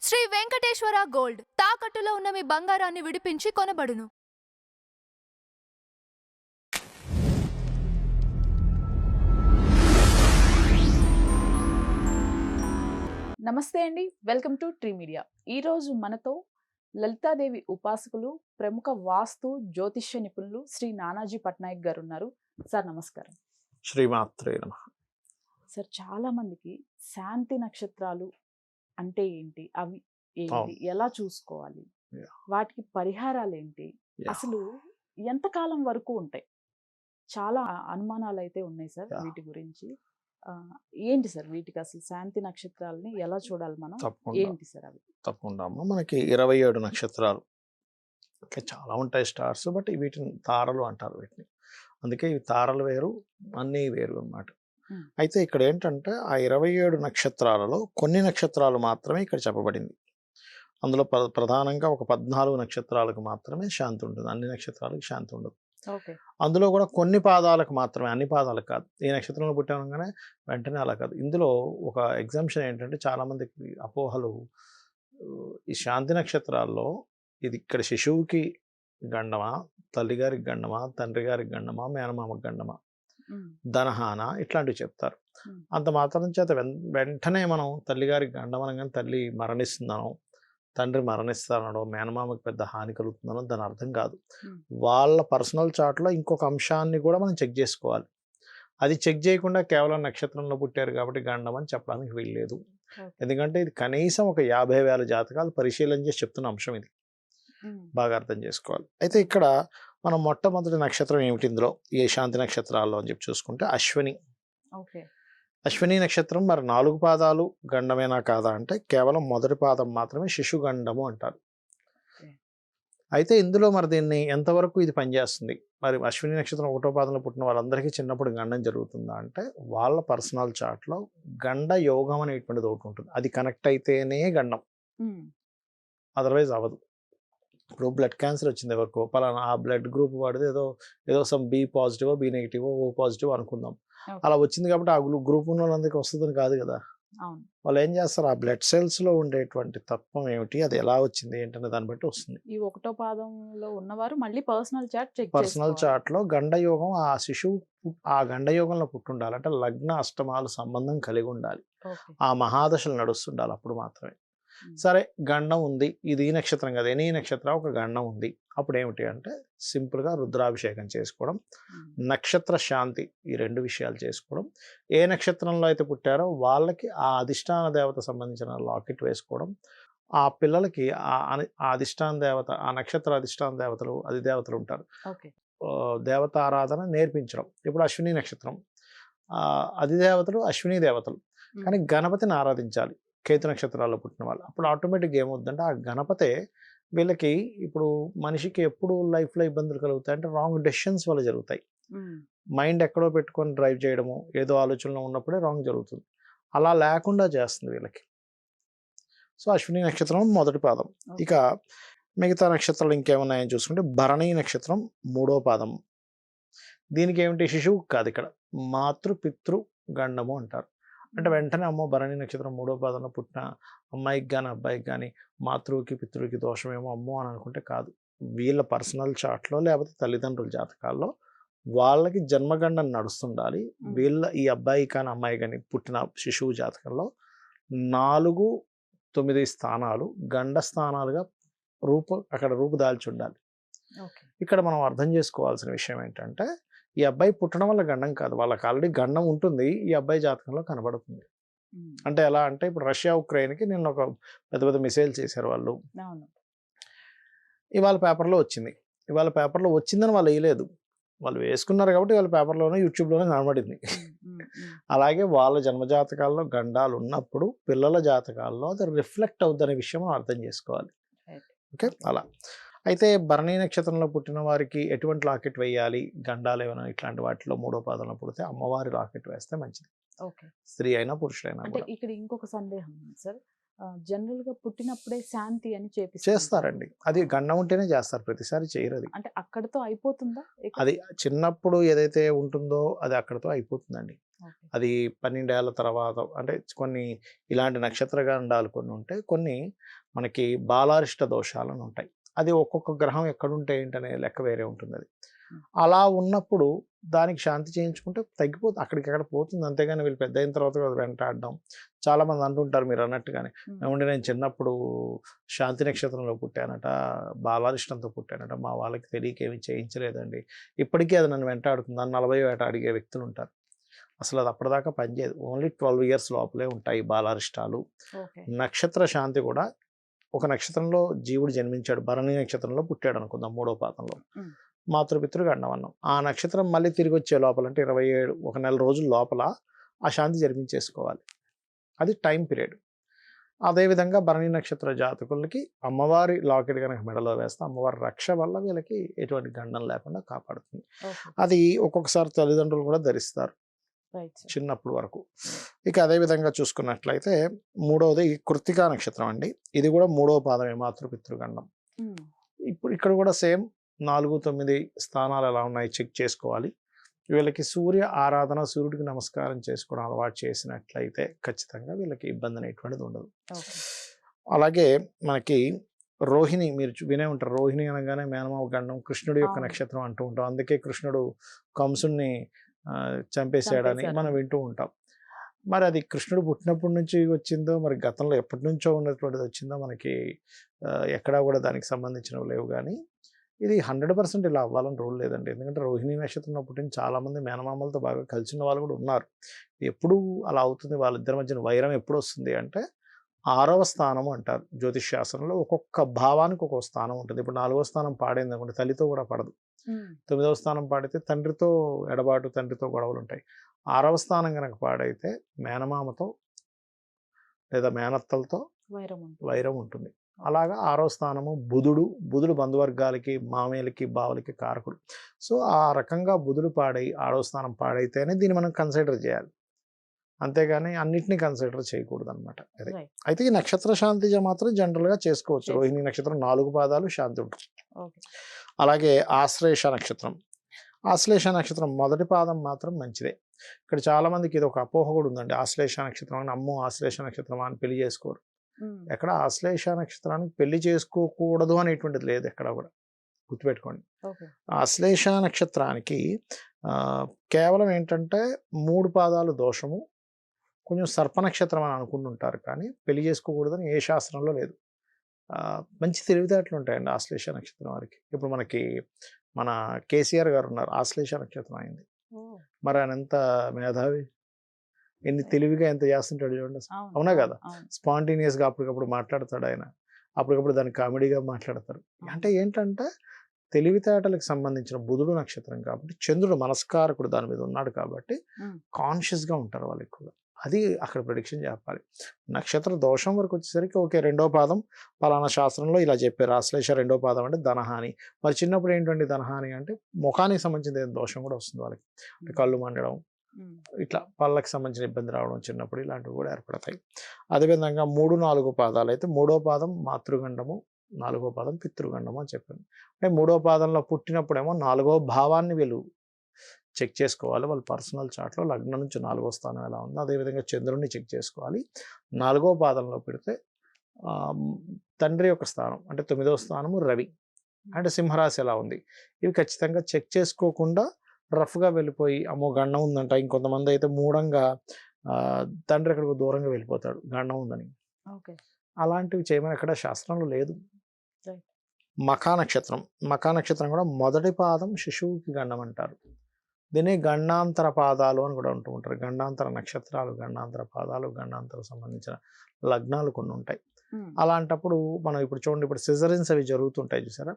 Shri Venkateswara gold తాకట్టులో ఉన్న మీ బంగారాన్ని విడిపించి కొనబడును. నమస్తే అండి, వెల్కమ్ టు ట్రీ మీడియా. ఈరోజు మనతో లలితాదేవి ఉపాసకులు, ప్రముఖ వాస్తు జ్యోతిష్య నిపుణులు శ్రీ నానాజీ పట్నాయక్ గారు ఉన్నారు. సార్ నమస్కారం. శ్రీమాత్రే నమః. సార్, చాలా మందికి శాంతి నక్షత్రాలు అంటే ఏంటి, అవి ఏంటి, అవును. ఎలా చూసుకోవాలి, Yeah. వాటికి పరిహారాలు ఏంటి, Yeah. అసలు ఎంతకాలం వరకు ఉంటాయి? చాలా అనుమానాలు అయితే ఉన్నాయి సార్ Yeah. వీటి గురించి. ఆ, ఏంటి సార్ వీటికి అసలు శాంతి నక్షత్రాలని ఎలా చూడాలి మనం? తప్పకుండా ఏంటి సార్ అవి? తప్పకుండా అమ్మ, మనకి 27 నక్షత్రాలు ఇంకా చాలా ఉంటాయి స్టార్స్, బట్ వీటిని తారలు అంటారు వీటిని. అందుకే ఇవి తారలు వేరు, అన్నీ వేరు అన్నమాట. అయితే ఇక్కడ ఏంటంటే ఆ 27 నక్షత్రాలలో కొన్ని నక్షత్రాలు మాత్రమే ఇక్కడ చెప్పబడింది. అందులో ప్రధానంగా ఒక 14 నక్షత్రాలకు మాత్రమే శాంతి ఉంటుంది, అన్ని నక్షత్రాలకు శాంతి ఉండదు. ఓకే. అందులో కూడా కొన్ని పాదాలకు మాత్రమే, అన్ని పాదాలకు కాదు. ఈ నక్షత్రంలో పుట్టామనగానే వెంటనే అలా కాదు. ఇందులో ఒక ఎగ్జామ్షన్ ఏంటంటే చాలామందికి అపోహలు, ఈ శాంతి నక్షత్రాల్లో ఇది ఇక్కడ శిశువుకి గండమా, తల్లిగారికి గండమా, తండ్రి గారికి గండమా, మేనమామకి గండమా, ధనహాన, ఇట్లాంటివి చెప్తారు. అంత మాత్రం చేత వెంటనే మనం తల్లిగారికి గండం అనగానే తల్లి మరణిస్తుందనో, తండ్రి మరణిస్తానో, మేనమామకి పెద్ద హాని కలుగుతుందనో దాని అర్థం కాదు. వాళ్ళ పర్సనల్ చార్ట్లో ఇంకొక అంశాన్ని కూడా మనం చెక్ చేసుకోవాలి. అది చెక్ చేయకుండా కేవలం నక్షత్రంలో పుట్టారు కాబట్టి గండం అని చెప్పడానికి వీల్లేదు. ఎందుకంటే ఇది కనీసం ఒక 50,000 జాతకాలు పరిశీలన చేసి చెప్తున్న అంశం ఇది. బాగా అర్థం చేసుకోవాలి. అయితే ఇక్కడ మనం మొట్టమొదటి నక్షత్రం ఏమిటి ఇందులో, ఏ శాంతి నక్షత్రాల్లో అని చెప్పి చూసుకుంటే అశ్విని. ఓకే. అశ్విని నక్షత్రం మరి 4 పాదాలు గండమేనా కాదా అంటే కేవలం మొదటి పాదం మాత్రమే శిశు గండము అంటారు. అయితే ఇందులో మరి దీన్ని ఎంతవరకు ఇది పనిచేస్తుంది, మరి అశ్విని నక్షత్రం 1వ పాదంలో పుట్టిన వాళ్ళందరికీ చిన్నప్పుడు గండం జరుగుతుందా అంటే వాళ్ళ పర్సనల్ చార్ట్లో గండ యోగం అనేటువంటిది ఒకటి ఉంటుంది. అది కనెక్ట్ అయితేనే గండం, అదర్వైజ్ అవ్వదు. ఇప్పుడు బ్లడ్ క్యాన్సర్ వచ్చింది ఎవరికో, పలానా ఆ బ్లడ్ గ్రూప్ వాడితే ఏదో some B positive, B negative, O positive అనుకుందాం. అలా వచ్చింది కాబట్టి ఆ గ్రూప్ ఉన్న వాళ్ళందరికీ వస్తుందని కాదు కదా. వాళ్ళు ఏం చేస్తారు, ఆ బ్లడ్ సెల్స్ లో ఉండేటువంటి తత్వం ఏమిటి, అది ఎలా వచ్చింది ఏంటనే దాన్ని బట్టి వస్తుంది. ఈ 1వ పాదంలో ఉన్నవారు మళ్ళీ పర్సనల్ చార్ట్ లో గండయోగం, ఆ శిశువు ఆ గండయోగంలో పుట్టుండాలి. అంటే లగ్న అష్టమాలు సంబంధం కలిగి ఉండాలి, ఆ మహాదశలు నడుస్తుండాలి, అప్పుడు మాత్రమే. సరే, గండం ఉంది, ఇది ఈ నక్షత్రం కదా, ఎనీ నక్షత్రం ఒక గండం ఉంది, అప్పుడు ఏమిటి అంటే సింపుల్గా రుద్రాభిషేకం చేసుకోవడం, నక్షత్ర శాంతి, ఈ 2 విషయాలు చేసుకోవడం. ఏ నక్షత్రంలో అయితే పుట్టారో వాళ్ళకి ఆ అధిష్టాన దేవత సంబంధించిన లాకెట్ వేసుకోవడం, ఆ పిల్లలకి ఆ అధిష్టాన దేవత, ఆ నక్షత్ర అధిష్టాన దేవతలు, అధిదేవతలు ఉంటారు, దేవతారాధన నేర్పించడం. ఇప్పుడు అశ్విని నక్షత్రం, అధిదేవతలు అశ్విని దేవతలు, కానీ గణపతిని ఆరాధించాలి కేతు నక్షత్రాల్లో పుట్టిన వాళ్ళు. అప్పుడు ఆటోమేటిక్గా ఏమవుతుందంటే ఆ గణపతే వీళ్ళకి, ఇప్పుడు మనిషికి ఎప్పుడు లైఫ్లో ఇబ్బందులు కలుగుతాయి అంటే రాంగ్ డెసిషన్స్ వల్ల జరుగుతాయి. మైండ్ ఎక్కడో పెట్టుకొని డ్రైవ్ చేయడము, ఏదో ఆలోచనలో ఉన్నప్పుడే రాంగ్ జరుగుతుంది. అలా లేకుండా చేస్తుంది వీళ్ళకి. సో అశ్విని నక్షత్రం మొదటి పాదం. ఇక మిగతా నక్షత్రాలు ఇంకేమున్నాయని చూసుకుంటే భరణి నక్షత్రం 3వ పాదం. దీనికి ఏమిటి, శిశువు కాదు, ఇక్కడ మాతృపితృ గండము అంటారు. అంటే వెంటనే అమ్మో భరణి నక్షత్రం 3వ పాదంలో పుట్టిన అమ్మాయికి కానీ అబ్బాయికి కానీ మాతృకి పితృకి దోషమేమో అమ్మో అని అనుకుంటే కాదు. వీళ్ళ పర్సనల్ చార్ట్లో లేకపోతే తల్లిదండ్రుల జాతకాల్లో వాళ్ళకి జన్మగండం నడుస్తుండాలి. వీళ్ళ ఈ అబ్బాయి కానీ అమ్మాయి కానీ పుట్టిన శిశువు జాతకంలో 4, 9 స్థానాలు గండ స్థానాలుగా అక్కడ రూపుదాల్చి ఉండాలి. ఇక్కడ మనం అర్థం చేసుకోవాల్సిన విషయం ఏంటంటే ఈ అబ్బాయి పుట్టడం వల్ల గండం కాదు, వాళ్ళకి ఆల్రెడీ గండం ఉంటుంది, ఈ అబ్బాయి జాతకంలో కనబడుతుంది. అంటే ఎలా అంటే ఇప్పుడు రష్యా ఉక్రెయిన్కి నిన్న ఒక పెద్ద మిసైల్ చేశారు వాళ్ళు, ఇవాళ పేపర్లో వచ్చింది. ఇవాళ పేపర్లో వచ్చిందని వాళ్ళు వేయలేదు, వాళ్ళు వేసుకున్నారు కాబట్టి వాళ్ళ పేపర్లోనే యూట్యూబ్లోనే కనబడింది. అలాగే వాళ్ళ జన్మజాతకాల్లో గండాలు ఉన్నప్పుడు పిల్లల జాతకాల్లో అది రిఫ్లెక్ట్ అవుద్దనే విషయం మనం అర్థం చేసుకోవాలి. ఓకే, అలా. అయితే భరణి నక్షత్రంలో పుట్టిన వారికి ఎటువంటి లాకెట్ వేయాలి, గండాలు ఏమైనా ఇట్లాంటి వాటిలో 3వ పాదంలో పుడితే అమ్మవారి లాకెట్ వేస్తే మంచిది, స్త్రీ అయినా పురుషుడైనా. ఇక్కడ ఇంకొక సందేహం సార్, జనరల్ గా పుట్టినప్పుడే శాంతి అని చేస్తారండి, అది గండం ఉంటేనే చేస్తారు, ప్రతిసారి చేయరు. అది అంటే అక్కడతో అయిపోతుందా? అది చిన్నప్పుడు ఏదైతే ఉంటుందో అది అక్కడతో అయిపోతుందండి. అది 12 ఏళ్ల తర్వాత అంటే కొన్ని ఇలాంటి నక్షత్ర గండాలు కొన్ని ఉంటాయి, కొన్ని మనకి బాలారిష్ట దోషాలను ఉంటాయి. అది ఒక్కొక్క గ్రహం ఎక్కడుంటే ఏంటనే లెక్క వేరే ఉంటుంది. అది అలా ఉన్నప్పుడు దానికి శాంతి చేయించుకుంటే తగ్గిపోతుంది, అక్కడికి పోతుంది. అంతేగాని వీళ్ళు పెద్ద అయిన తర్వాత అది వెంటాడడం. చాలామంది అంటుంటారు మీరు అన్నట్టుగానే, ఏమంటే నేను చిన్నప్పుడు శాంతి నక్షత్రంలో పుట్టానట, బాలారిష్టంతో పుట్టానట, మా వాళ్ళకి తెలియక ఏమి చేయించలేదండి, ఇప్పటికీ అది నన్ను వెంటాడుతుంది అని 40 ఏట అడిగే వ్యక్తులు ఉంటారు. అసలు అది అప్పటిదాకా పనిచేయదు. ఓన్లీ 12 ఇయర్స్ లోపలే ఉంటాయి బాలారిష్టాలు. నక్షత్ర శాంతి కూడా ఒక నక్షత్రంలో జీవుడు జన్మించాడు, భరణి నక్షత్రంలో పుట్టాడు అనుకుందాం, 3వ పాదంలో మాతృపితృ గండం అన్నాం. ఆ నక్షత్రం మళ్ళీ తిరిగి వచ్చే లోపల అంటే 27 ఒక నెల రోజుల లోపల ఆ శాంతి జరిపించేసుకోవాలి. అది టైం పీరియడ్. అదేవిధంగా భరణి నక్షత్ర జాతకులకి అమ్మవారి లాకెట్ కనుక మెడలో వేస్తే అమ్మవారి రక్ష వల్ల వీళ్ళకి ఎటువంటి గండం లేకుండా కాపాడుతుంది. అది ఒక్కొక్కసారి తల్లిదండ్రులు కూడా ధరిస్తారు చిన్నప్పుడు వరకు. ఇక అదేవిధంగా చూసుకున్నట్లయితే 3వది కృత్తికా నక్షత్రం అండి. ఇది కూడా 3వ పాదమే మాతృపితృగండం. ఇప్పుడు ఇక్కడ కూడా సేమ్ 4, 9 స్థానాలు ఎలా ఉన్నాయి చెక్ చేసుకోవాలి. వీళ్ళకి సూర్య ఆరాధన, సూర్యుడికి నమస్కారం చేసుకోవడం అలవాటు చేసినట్లయితే ఖచ్చితంగా వీళ్ళకి ఇబ్బంది అనేటువంటిది ఉండదు. అలాగే మనకి రోహిణి, మీరు వినే ఉంటారు, రోహిణి అనగానే మేనమావ గండం, కృష్ణుడి యొక్క నక్షత్రం అంటూ ఉంటాం. అందుకే కృష్ణుడు కంసుని చంపేశాడని మనం వింటూ ఉంటాం. మరి అది కృష్ణుడు పుట్టినప్పటి నుంచి వచ్చిందో, మరి గతంలో ఎప్పటి నుంచో ఉన్నటువంటిది వచ్చిందో మనకి ఎక్కడా కూడా దానికి సంబంధించినవి లేవు. కానీ ఇది 100% ఇలా అవ్వాలని రూల్ లేదండి. ఎందుకంటే రోహిణి నక్షత్రంలో పుట్టిన చాలామంది మేనమామలతో బాగా కలిసిన వాళ్ళు కూడా ఉన్నారు. ఎప్పుడు అలా అవుతుంది, వాళ్ళిద్దరి మధ్యన వైరం ఎప్పుడు వస్తుంది అంటే 6వ స్థానం అంటారు జ్యోతిష్ శాస్త్రంలో. ఒక్కొక్క భావానికి ఒక్కొక్క స్థానం ఉంటుంది. ఇప్పుడు 4వ స్థానం పాడైంది అనుకోండి, తల్లితో కూడా పడదు. 9వ స్థానం పాడితే తండ్రితో ఎడబాటు, తండ్రితో గొడవలు ఉంటాయి. 6వ స్థానం కనుక పాడైతే మేనమామతో లేదా మేనత్తలతో వైరం ఉంటుంది. అలాగా 6వ స్థానము బుధుడు బంధువర్గాలకి, మామయ్యలకి, బావలకి కారకుడు. సో ఆ రకంగా బుధుడు పాడై 6వ స్థానం పాడైతేనే దీన్ని మనం కన్సిడర్ చేయాలి, అంతేగాని అన్నిటినీ కన్సిడర్ చేయకూడదు అనమాట. అదే అయితే ఈ నక్షత్ర శాంతి మాత్రం జనరల్గా చేసుకోవచ్చు. రోహిణి నక్షత్రం 4 పాదాలు శాంతి ఉంటుంది. అలాగే ఆశ్లేష నక్షత్రం. ఆశ్లేష నక్షత్రం మొదటి పాదం మాత్రం మంచిదే. ఇక్కడ చాలా మందికి ఇది ఒక అపోహ కూడా ఉందండి, ఆశ్లేష నక్షత్రం అని. అమ్మో ఆశ్లేష నక్షత్రం అని పెళ్లి చేసుకోరు. ఎక్కడ ఆశ్లేష నక్షత్రానికి పెళ్లి చేసుకోకూడదు అనేటువంటిది లేదు ఎక్కడ కూడా, గుర్తుపెట్టుకోండి. ఆశ్లేష నక్షత్రానికి కేవలం ఏంటంటే 3 పాదాలు దోషము, కొంచెం సర్ప నక్షత్రం అని అనుకుంటుంటారు, కానీ పెళ్లి చేసుకోకూడదని ఏ శాస్త్రంలో లేదు. మంచి తెలివితేటలు ఉంటాయండి ఆశ్లేష నక్షత్రం వారికి. ఇప్పుడు మనకి మన కేసీఆర్ గారు ఉన్నారు, ఆశ్లేష నక్షత్రం అయింది. మరి ఆయన ఎంత మేధావి, ఎన్ని తెలివిగా ఎంత చేస్తుంటాడు చూడండి. అవునా కదా? స్పాంటేనియస్గా అప్పటికప్పుడు మాట్లాడతాడు ఆయన, అప్పటికప్పుడు దాన్ని కామెడీగా మాట్లాడతారు. అంటే ఏంటంటే తెలివితేటలకు సంబంధించిన బుధుడు నక్షత్రం కాబట్టి, చంద్రుడు మనస్కారకుడు దాని మీద ఉన్నాడు కాబట్టి కాన్షియస్గా ఉంటారు వాళ్ళు ఎక్కువగా. అది అక్కడ ప్రిడిక్షన్ చెప్పాలి. నక్షత్ర దోషం వరకు వచ్చేసరికి ఓకే, 2వ పాదం పలానా శాస్త్రంలో ఇలా చెప్పారు, ఆశ్లేష 2వ పాదం అంటే ధనహాని. మరి చిన్నప్పుడు ఏంటంటే ధనహాని అంటే ముఖానికి సంబంధించిన దోషం కూడా వస్తుంది వాళ్ళకి, అంటే కళ్ళు మండడం, ఇట్లా పళ్ళకి సంబంధించిన ఇబ్బంది రావడం చిన్నప్పుడు, ఇలాంటివి కూడా ఏర్పడతాయి. అదేవిధంగా 3, 4 పాదాలు అయితే 3వ పాదం మాతృగండము, 4వ పాదం పితృగండము అని చెప్పాను. అంటే 3వ పాదంలో పుట్టినప్పుడేమో 4వ భావాన్ని వీళ్ళు చెక్ చేసుకోవాలి. వాళ్ళ పర్సనల్ చార్ట్లో లగ్నం నుంచి 4వ స్థానం ఎలా ఉందో అదేవిధంగా చంద్రుడిని చెక్ చేసుకోవాలి. 4వ పాదంలో పెడితే తండ్రి యొక్క స్థానం అంటే 9వ స్థానము రవి, అంటే సింహరాశి ఎలా ఉంది, ఇవి ఖచ్చితంగా చెక్ చేసుకోకుండా రఫ్గా వెళ్ళిపోయి అమ్మో గండం ఉందంట, ఇంకొంతమంది అయితే మూఢంగా తండ్రి ఎక్కడికి దూరంగా వెళ్ళిపోతాడు గండం ఉందని. అలాంటివి చేయమని ఎక్కడ శాస్త్రంలో లేదు. మఖా నక్షత్రం. మఖా నక్షత్రం కూడా మొదటి పాదం శిశువుకి గండం అంటారు. దీన్ని గండాంతర పాదాలు అని కూడా ఉంటూ ఉంటారు. గండాంతర నక్షత్రాలు, గండాంతర పాదాలు, గండాంతర సంబంధించిన లగ్నాలు కొన్ని ఉంటాయి. అలాంటప్పుడు మనం ఇప్పుడు చూడండి, ఇప్పుడు సిజరిన్స్ అవి జరుగుతుంటాయి చూసారా,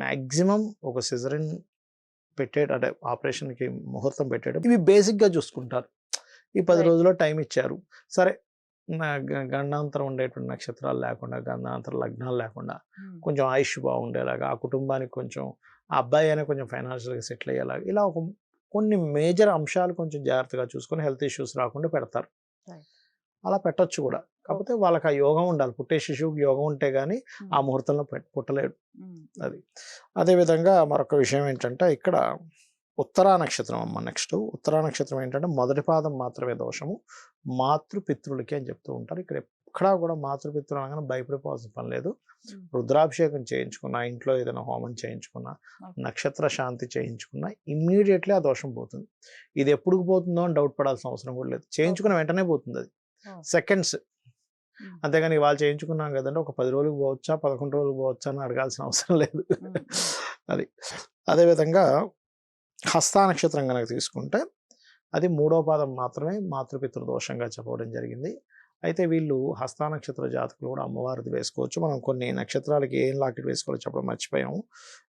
మ్యాక్సిమం ఒక సిజరిన్ అంటే ఆపరేషన్కి ముహూర్తం పెట్టేటప్పుడు ఇవి బేసిక్గా చూసుకుంటారు. ఈ 10 రోజుల్లో టైం ఇచ్చారు, సరే గండాంతరం ఉండేటువంటి నక్షత్రాలు లేకుండా, గండాంతర లగ్నాలు లేకుండా కొంచెం ఆయుష్ బాగుండేలాగా, ఆ కుటుంబానికి కొంచెం ఆ అబ్బాయి అయినా కొంచెం ఫైనాన్షియల్గా సెటిల్ అయ్యేలాగా, ఇలా కొన్ని మేజర్ అంశాలు కొంచెం జాగ్రత్తగా చూసుకొని హెల్త్ ఇష్యూస్ రాకుండా పెడతారు. అలా పెట్టచ్చు కూడా, కాకపోతే వాళ్ళకి ఆ యోగం ఉండాలి. పుట్టే శిశువుకి యోగం ఉంటే కానీ ఆ ముహూర్తంలో పుట్టలేడు. అది అదేవిధంగా మరొక విషయం ఏంటంటే ఇక్కడ ఉత్తరా నక్షత్రం అమ్మ. నెక్స్ట్ ఉత్తరా నక్షత్రం ఏంటంటే మొదటి పాదం మాత్రమే దోషము, మాతృపితృలకి అని చెప్తూ ఉంటారు. ఇక్కడ ఎక్కడా కూడా మాతృపితృలు అనగానే భయపడిపోవాల్సిన పని లేదు. రుద్రాభిషేకం చేయించుకున్నా, ఇంట్లో ఏదైనా హోమం చేయించుకున్నా, నక్షత్ర శాంతి చేయించుకున్నా ఇమ్మీడియట్లీ ఆ దోషం పోతుంది. ఇది ఎప్పుడు పోతుందో అని డౌట్ పడాల్సిన అవసరం కూడా లేదు. చేయించుకున్న వెంటనే పోతుంది అది, సెకండ్స్. అంతేగాని వాళ్ళు చేయించుకున్నాం కదండి ఒక 10 రోజులకు పోవచ్చా 11 రోజులకు పోవచ్చా అని అడగాల్సిన అవసరం లేదు. అది అదేవిధంగా హస్తా నక్షత్రం కనుక తీసుకుంటే అది 3వ పాదం మాత్రమే మాతృపితృ దోషంగా చెప్పడం జరిగింది. అయితే వీళ్ళు హస్తా నక్షత్ర జాతకులు కూడా అమ్మవారిది వేసుకోవచ్చు. మనం కొన్ని నక్షత్రాలకి ఏం లాకెట్ వేసుకోవాలో చెప్పడం మర్చిపోయాము.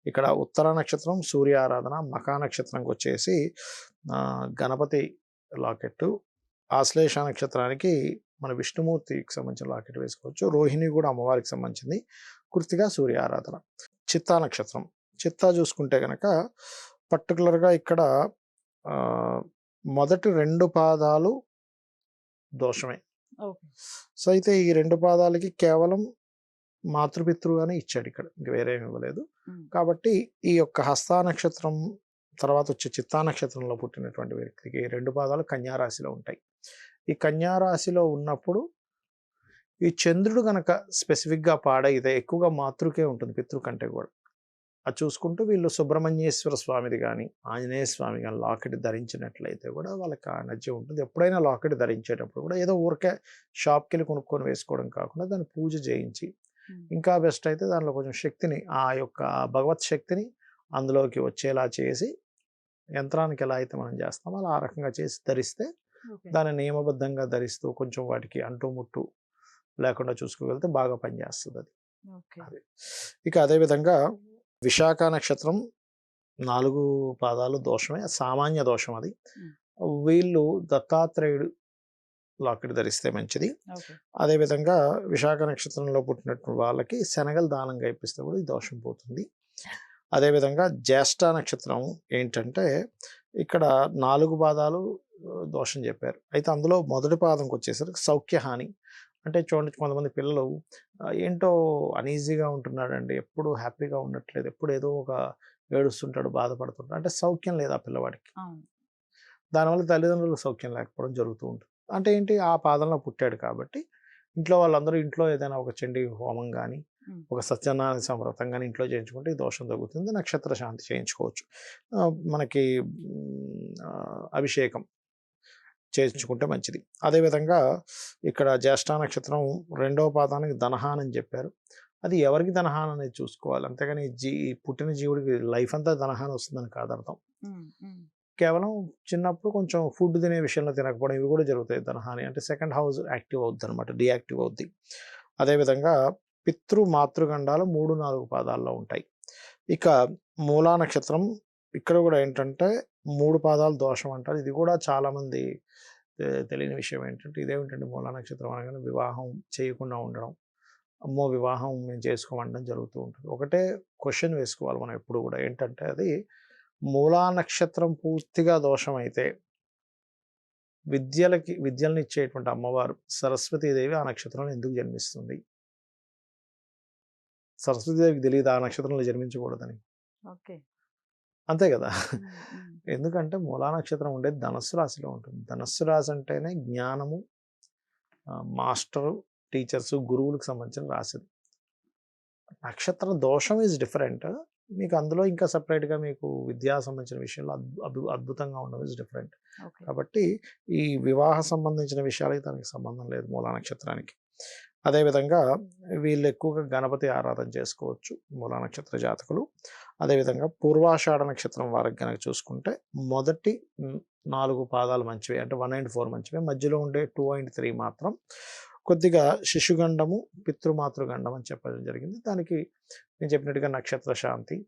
ఇక్కడ ఉత్తర నక్షత్రం సూర్య ఆరాధన, మఖా నక్షత్రంకి వచ్చేసి గణపతి లాకెట్టు, ఆశ్లేష నక్షత్రానికి మన విష్ణుమూర్తికి సంబంధించిన లాకెట్ వేసుకోవచ్చు. రోహిణి కూడా అమ్మవారికి సంబంధించింది. కృతిగా సూర్య ఆరాధన. చిత్తా నక్షత్రం, చిత్తా చూసుకుంటే కనుక పర్టికులర్గా ఇక్కడ మొదటి 2 పాదాలు దోషమే. సో అయితే ఈ 2 పాదాలకి కేవలం మాతృపితృగానే ఇచ్చాడు ఇక్కడ, ఇంక వేరేమి ఇవ్వలేదు. కాబట్టి ఈ యొక్క హస్తా నక్షత్రం తర్వాత వచ్చే చిత్తా నక్షత్రంలో పుట్టినటువంటి వ్యక్తికి 2 పాదాలు కన్యారాశిలో ఉంటాయి. ఈ కన్యారాశిలో ఉన్నప్పుడు ఈ చంద్రుడు గనక స్పెసిఫిక్గా పాడైతే ఎక్కువగా మాతృకే ఉంటుంది, పితృ కంటే కూడా. అది చూసుకుంటూ వీళ్ళు సుబ్రహ్మణ్యేశ్వర స్వామిది కానీ ఆంజనేయ స్వామి కానీ లాకెట్ ధరించినట్లయితే కూడా వాళ్ళకి ఆ ఎనర్జీ ఉంటుంది. ఎప్పుడైనా లాకెట్ ధరించేటప్పుడు కూడా ఏదో ఊరికే షాప్కి వెళ్ళి కొనుక్కొని వేసుకోవడం కాకుండా దాన్ని పూజ చేయించి, ఇంకా బెస్ట్ అయితే దానిలో కొంచెం శక్తిని, ఆ యొక్క భగవత్ శక్తిని అందులోకి వచ్చేలా చేసి, యంత్రానికి ఎలా అయితే మనం చేస్తామో అలా ఆ రకంగా చేసి ధరిస్తే దాన్ని నియమబద్ధంగా ధరిస్తూ కొంచెం వాటికి అంటుముట్టు లేకుండా చూసుకోగలిగితే బాగా పనిచేస్తుంది అది. ఇక అదేవిధంగా విశాఖ నక్షత్రం 4 పాదాలు దోషమే, సామాన్య దోషం అది. వీళ్ళు దత్తాత్రేయుడు లాకెట్ ధరిస్తే మంచిది. అదేవిధంగా విశాఖ నక్షత్రంలో పుట్టినటువంటి వాళ్ళకి శనగలు దానంగా ఇప్పిస్తే కూడా ఈ దోషం పోతుంది. అదేవిధంగా జ్యేష్ఠ నక్షత్రం ఏంటంటే ఇక్కడ 4 పాదాలు దోషం చెప్పారు. అయితే అందులో మొదటి పాదంకి వచ్చేసరికి సౌఖ్యహాని. అంటే చూడండి, కొంతమంది పిల్లలు ఏంటో అనీజీగా ఉంటున్నాడండి, ఎప్పుడు హ్యాపీగా ఉండట్లేదు, ఎప్పుడు ఏదో ఒక ఏడుస్తుంటాడు, బాధపడుతుంటాడు, అంటే సౌఖ్యం లేదు ఆ పిల్లవాడికి. దానివల్ల తల్లిదండ్రులకు సౌఖ్యం లేకపోవడం జరుగుతూ ఉంటుంది. అంటే ఏంటి, ఆ పాదంలో పుట్టాడు కాబట్టి ఇంట్లో వాళ్ళందరూ ఇంట్లో ఏదైనా ఒక చండీ హోమం కానీ ఒక సత్యనారాయణ సంవ్రతం కానీ ఇంట్లో చేయించుకుంటే ఈ దోషం తగ్గుతుంది. నక్షత్ర శాంతి చేయించుకోవచ్చు. మనకి అభిషేకం చేయించుకుంటే మంచిది. అదేవిధంగా ఇక్కడ జ్యేష్ఠ నక్షత్రం 2వ పాదానికి ధనహాన్ అని చెప్పారు. అది ఎవరికి ధనహాన్ అనేది చూసుకోవాలి, అంతేగాని పుట్టిన జీవుడికి లైఫ్ అంతా ధనహాన్ వస్తుందని కాదు అర్థం. కేవలం చిన్నప్పుడు కొంచెం ఫుడ్ తినే విషయంలో తినకపోవడం, ఇవి కూడా జరుగుతాయి ధనహాని. అంటే సెకండ్ హౌస్ యాక్టివ్ అవుద్ది అనమాట, డియాక్టివ్ అవుద్ది. అదేవిధంగా పితృ మాతృగండాలు 3-4 పాదాల్లో ఉంటాయి. ఇక మూలా నక్షత్రం, ఇక్కడ కూడా ఏంటంటే 3 పాదాలు దోషం అంటారు. ఇది కూడా చాలామంది తెలియని విషయం ఏంటంటే, ఇదేమిటంటే మూలా నక్షత్రం అనగానే వివాహం చేయకుండా ఉండడం, అమ్మో వివాహం మేము చేసుకోమండం జరుగుతూ ఉంటుంది. ఒకటే క్వశ్చన్ వేసుకోవాలి మనం ఎప్పుడు కూడా, ఏంటంటే అది మూలా నక్షత్రం పూర్తిగా దోషం అయితే విద్యలను ఇచ్చేటువంటి అమ్మవారు సరస్వతీదేవి ఆ నక్షత్రంలో ఎందుకు జన్మిస్తుంది? సరస్వతీదేవికి తెలియదు ఆ నక్షత్రంలో జన్మించకూడదని? అంతే కదా. ఎందుకంటే మూలా నక్షత్రం ఉండేది ధనస్సు రాశిలో ఉంటుంది. ధనస్సు రాశి అంటేనే జ్ఞానము, మాస్టరు, టీచర్స్, గురువులకు సంబంధించిన రాశి. నక్షత్ర దోషం ఈజ్ డిఫరెంట్. మీకు అందులో ఇంకా సపరేట్గా మీకు విద్యా సంబంధించిన విషయంలో అద్భుతంగా ఉండడం ఈజ్ డిఫరెంట్. కాబట్టి ఈ వివాహ సంబంధించిన విషయాలకి దానికి సంబంధం లేదు మూలా నక్షత్రానికి. అదేవిధంగా వీళ్ళు ఎక్కువగా గణపతి ఆరాధన చేసుకోవచ్చు మూలా నక్షత్ర జాతకులు. అదేవిధంగా పూర్వాషాఢ నక్షత్రం వారికి కనుక చూసుకుంటే మొదటి 4 పాదాలు మంచివే, అంటే 1 and 4 మంచివే. మధ్యలో ఉండే 2 and 3 మాత్రం కొద్దిగా శిశుగండము, పితృమాతృగండం అని చెప్పడం జరిగింది. దానికి నేను చెప్పినట్టుగా నక్షత్ర శాంతి,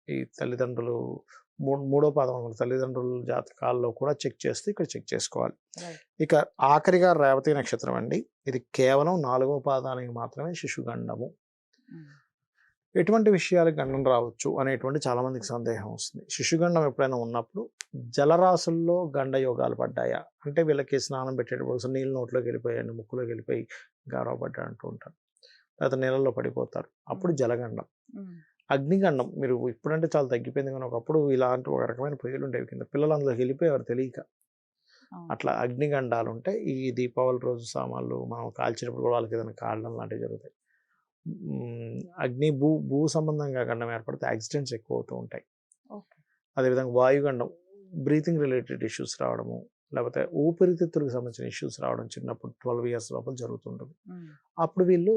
ఈ తల్లిదండ్రులు 3వ పాదం తల్లిదండ్రుల జాతకాల్లో కూడా చెక్ చేస్తే ఇక్కడ చెక్ చేసుకోవాలి. ఇక ఆఖరిగా రేవతి నక్షత్రం అండి. ఇది కేవలం 4వ పాదానికి మాత్రమే శిశుగండము. ఎటువంటి విషయాలకు గండం రావచ్చు అనేటువంటి చాలా మందికి సందేహం వస్తుంది. శిశుగండం ఎప్పుడైనా ఉన్నప్పుడు జలరాశుల్లో గండ యోగాలు పడ్డాయా అంటే, వీళ్ళకి స్నానం పెట్టేటప్పుడు నీళ్ళు నోట్లోకి వెళ్ళిపోయాయండి, ముక్కులోకి వెళ్ళిపోయి గారవ పడ్డా అంటూ ఉంటారు, లేకపోతే నీళ్ళల్లో పడిపోతారు, అప్పుడు జలగండం. అగ్నిగండం మీరు ఇప్పుడంటే చాలా తగ్గిపోయింది కానీ ఒకప్పుడు ఇలాంటి ఒక రకమైన పొయ్యిలు ఉండేవి కింద పిల్లలు అందులోకి వెళ్ళిపోయేవారు తెలియక. అవును. అట్లా అగ్నిగండాలు ఉంటాయి. ఈ దీపావళి రోజు సామాన్లు మనం కాల్చేటప్పుడు కూడా వాళ్ళకి ఏదైనా కాలడం లాంటివి జరుగుతాయి. అగ్ని భూ సంబంధంగా గండం ఏర్పడితే యాక్సిడెంట్స్ ఎక్కువ అవుతూ ఉంటాయి. ఓకే. అదేవిధంగా వాయుగండం బ్రీతింగ్ రిలేటెడ్ ఇష్యూస్ రావడము, లేకపోతే ఊపిరితిత్తులకు సంబంధించిన ఇష్యూస్ రావడం చిన్నప్పుడు 12 ఇయర్స్ లోపల జరుగుతుంటుంది. అప్పుడు వీళ్ళు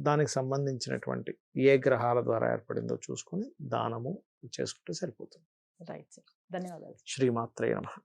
దానికి సంబంధించినటువంటి ఏ గ్రహాల ద్వారా ఏర్పడిందో చూసుకొని దానము చేసుకుంటే సరిపోతుంది. రైట్ సార్, ధన్యవాదాలు. శ్రీమాత్రే నమః.